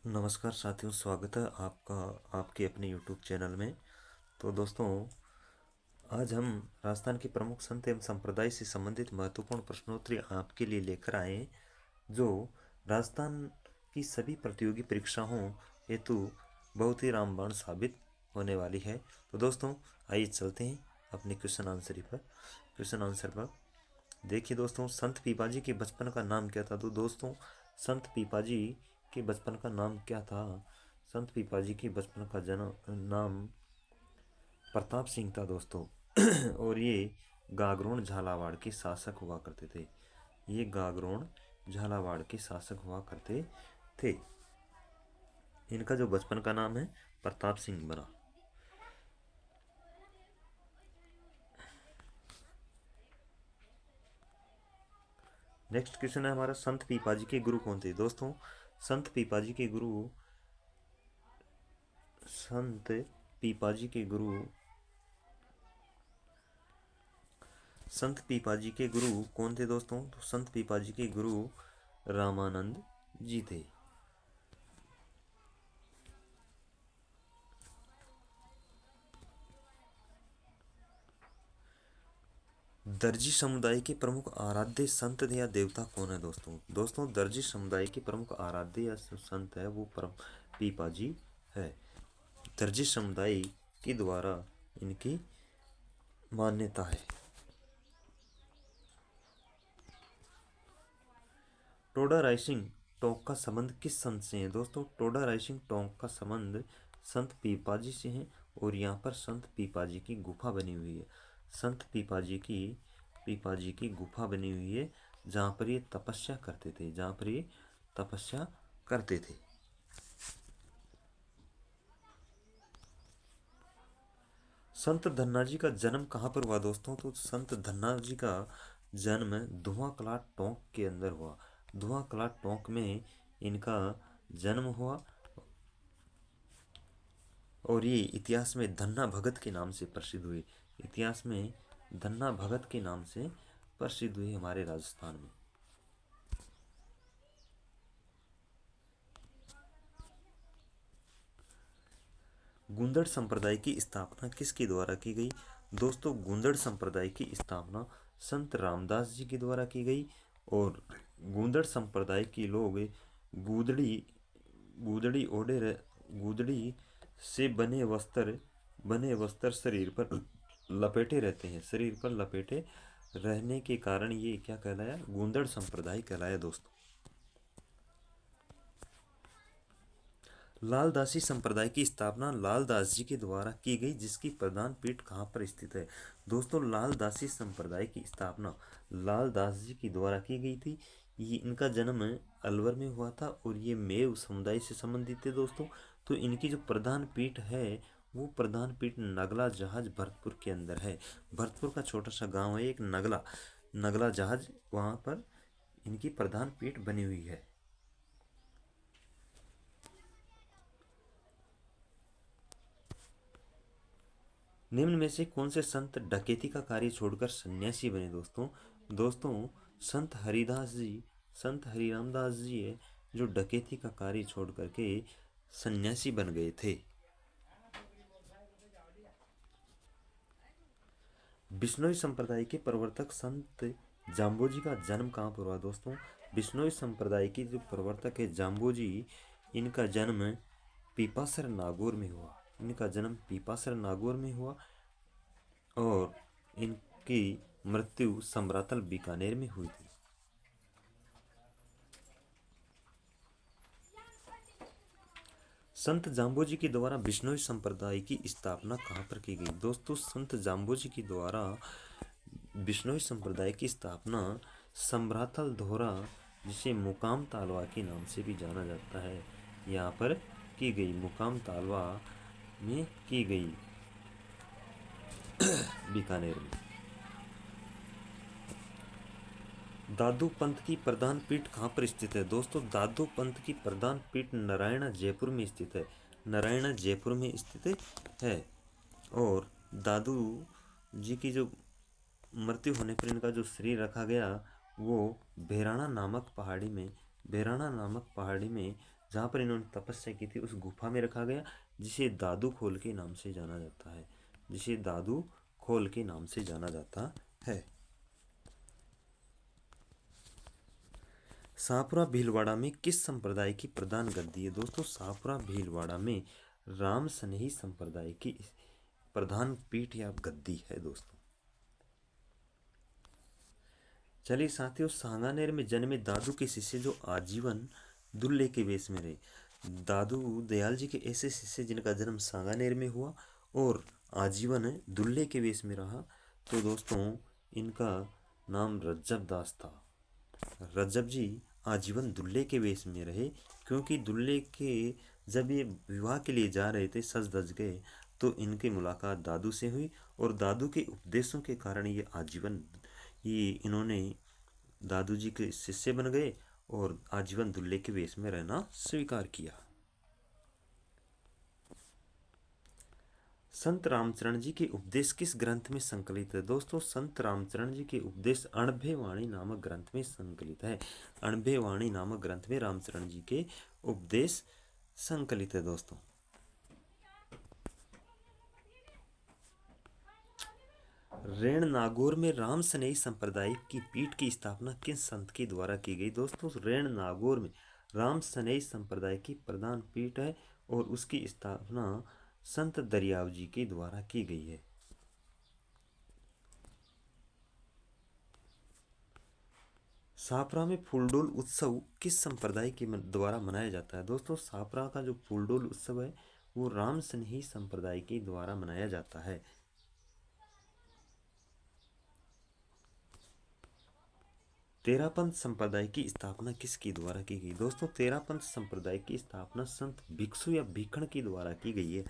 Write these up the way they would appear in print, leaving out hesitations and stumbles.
नमस्कार साथियों, स्वागत है आपका आपके अपने YouTube चैनल में। तो दोस्तों, आज हम राजस्थान के प्रमुख संत एवं संप्रदाय से संबंधित महत्वपूर्ण प्रश्नोत्तरी आपके लिए लेकर आए हैं, जो राजस्थान की सभी प्रतियोगी परीक्षाओं हेतु बहुत ही रामबाण साबित होने वाली है। तो दोस्तों, आइए चलते हैं अपने क्वेश्चन आंसर पर। देखिए दोस्तों, संत पीपाजी के बचपन का नाम क्या था? तो दोस्तों, संत पीपाजी के बचपन का नाम क्या था? संत पीपाजी के बचपन का जन्म नाम प्रताप सिंह था दोस्तों। और ये गागरोन झालावाड़ के शासक हुआ करते थे। ये गागरोन झालावाड़ के शासक हुआ करते थे। इनका जो बचपन का नाम है प्रताप सिंह बना। नेक्स्ट क्वेश्चन है हमारा, संत पीपाजी के गुरु कौन थे? दोस्तों, संत पीपाजी के गुरु संत पीपाजी के गुरु संत पीपाजी के गुरु कौन थे दोस्तों? तो संत पीपाजी के गुरु रामानंद जी थे। दर्जी समुदाय के प्रमुख आराध्य संत या देवता कौन है दोस्तों? दोस्तों, दर्जी समुदाय के प्रमुख आराध्य या संत है वो परम पीपाजी है। दर्जी समुदाय के द्वारा इनकी मान्यता है। टोडा राइसिंग टोंक का संबंध किस संत से है? दोस्तों, टोडा राइसिंग टोंक का संबंध संत पीपाजी से है। और यहाँ पर संत पीपाजी की गुफा बनी हुई है। संत पीपाजी की गुफा बनी हुई है, जहाँ पर ये तपस्या करते थे। संत धन्ना जी का जन्म कहाँ पर हुआ दोस्तों? तो संत धन्ना जी का जन्म धुआंकला टोंक के अंदर हुआ। धुआंकला टोंक में इनका जन्म हुआ। और ये इतिहास में धन्ना भगत के नाम से प्रसिद्ध हुए। इतिहास में धन्ना भगत के नाम से प्रसिद्ध हुए हमारे राजस्थान में। गुंदड़ संप्रदाय की स्थापना किसके द्वारा की गई? दोस्तों, गुंदड़ संप्रदाय की स्थापना संत रामदास जी के द्वारा की गई। और गुंदड़ संप्रदाय के लोग गुदड़ी गुदड़ी गुदड़ी से बने वस्त्र शरीर पर लपेटे रहते हैं। शरीर पर लपेटे रहने के कारण ये क्या कहलाया? गुंदड़ संप्रदाय कहलाया दोस्तों। लालदासी संप्रदाय की स्थापना लालदास जी के द्वारा की गई, जिसकी प्रधान पीठ कहाँ पर स्थित है? दोस्तों, लालदासी संप्रदाय की स्थापना लालदास जी के द्वारा की गई थी। ये इनका जन्म अलवर में हुआ था और ये मेव समुदाय से संबंधित थे दोस्तों। तो इनकी जो प्रधान पीठ है वो प्रधान पीठ नगला जहाज भरतपुर के अंदर है। भरतपुर का छोटा सा गांव है एक नगला जहाज, वहाँ पर इनकी प्रधान पीठ बनी हुई है। निम्न में से कौन से संत डकैती का कार्य छोड़कर सन्यासी बने दोस्तों, संत हरिरामदास जी है जो डकैती का कार्य छोड़ करके सन्यासी बन गए थे। बिश्नोई संप्रदाय के प्रवर्तक संत जाम्बोजी का जन्म कहाँ पर हुआ दोस्तों? बिश्नोई संप्रदाय की जो प्रवर्तक है जाम्बोजी, इनका जन्म पीपासर नागौर में हुआ। और इनकी मृत्यु समरातल बीकानेर में हुई थी। संत जाम्बोजी के द्वारा बिश्नोई संप्रदाय की स्थापना कहाँ पर की गई? दोस्तों, संत जाम्बोजी के द्वारा बिश्नोई संप्रदाय की स्थापना समरातल धोरा, जिसे मुकाम तालवा के नाम से भी जाना जाता है, यहाँ पर की गई। मुकाम तालवा में की गई, बीकानेर में। दादू पंथ की प्रधान पीठ कहाँ पर स्थित है? दोस्तों, दादू पंथ की प्रधान पीठ नारायणा जयपुर में स्थित है। नारायणा जयपुर में स्थित है। और दादू जी की जो मृत्यु होने पर इनका जो शरीर रखा गया वो भेराणा नामक पहाड़ी में जहाँ पर इन्होंने तपस्या की थी उस गुफा में रखा गया, जिसे दादू खोल के नाम से जाना जाता है, जिसे दादू खोल के नाम से जाना जाता है। शाहपुरा भीलवाड़ा में किस संप्रदाय की प्रधान गद्दी है? दोस्तों शाहपुरा भीलवाड़ा में राम सनेही संप्रदाय की प्रधान पीठ या गद्दी है दोस्तों। चलिए साथियों, सांगानेर में जन्मे दादू के शिष्य जो आजीवन दुल्हे के वेश में रहे। दादू दयाल जी के ऐसे शिष्य जिनका जन्म सांगानेर में हुआ और आजीवन दुल्हे के वेश में रहा, तो दोस्तों इनका नाम रज्जब दास था। रज्जब जी आजीवन दुल्हे के वेश में रहे, क्योंकि दुल्हे के जब ये विवाह के लिए जा रहे थे सज धज गए, तो इनकी मुलाकात दादू से हुई और दादू के उपदेशों के कारण ये आजीवन इन्होंने दादू जी के शिष्य बन गए और आजीवन दुल्हे के वेश में रहना स्वीकार किया। संत रामचरण जी के उपदेश किस ग्रंथ में संकलित है? दोस्तों संत रामचरण जी के उपदेश अणभे वाणी नामक ग्रंथ में संकलित है। अणभे वाणी नामक ग्रंथ में रामचरण जी के उपदेश संकलित है दोस्तों। रेण नागौर में राम सनेही संप्रदाय की पीठ की स्थापना किस संत के द्वारा की गई? दोस्तों रेण नागौर में राम सनेही संप्रदाय की प्रधान पीठ है और उसकी स्थापना संत दरियाव जी के द्वारा की गई है। शाहपुरा में फूलडोल उत्सव किस संप्रदाय के द्वारा मनाया जाता है? दोस्तों शाहपुरा का जो फूलडोल उत्सव है वो राम सनेही संप्रदाय के द्वारा मनाया जाता है। तेरापंथ संप्रदाय की स्थापना किसके द्वारा की गई? दोस्तों तेरापंथ संप्रदाय की स्थापना संत भिक्षु या भीखण के द्वारा की गई है।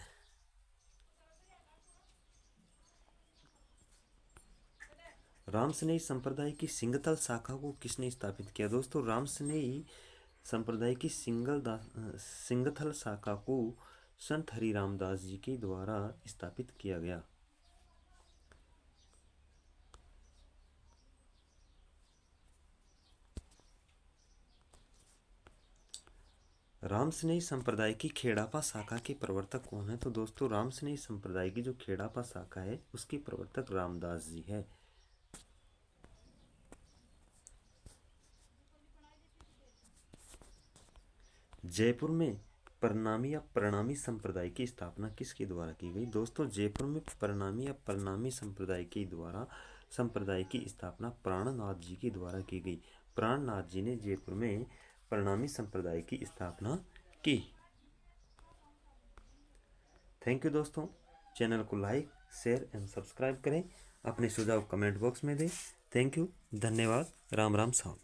राम सनेही संप्रदाय की सिंगथल शाखा को किसने स्थापित किया? दोस्तों राम सनेही संप्रदाय की सिंगथल शाखा को संत हरिराम दास जी के द्वारा स्थापित किया गया। राम सनेही संप्रदाय की खेड़ापा शाखा के प्रवर्तक कौन है? तो दोस्तों राम सनेही संप्रदाय की जो खेड़ापा शाखा है उसके प्रवर्तक रामदास जी है। जयपुर में प्रणामी या प्रणामी संप्रदाय की स्थापना किसके द्वारा की गई? दोस्तों जयपुर में प्रणामी या प्रणामी संप्रदाय की स्थापना प्राणनाथ जी के द्वारा की गई। प्राणनाथ जी ने जयपुर में प्रणामी संप्रदाय की स्थापना की। थैंक यू दोस्तों, चैनल को लाइक शेयर एंड सब्सक्राइब करें, अपने सुझाव कमेंट बॉक्स में दें। थैंक यू, धन्यवाद, राम राम साहब।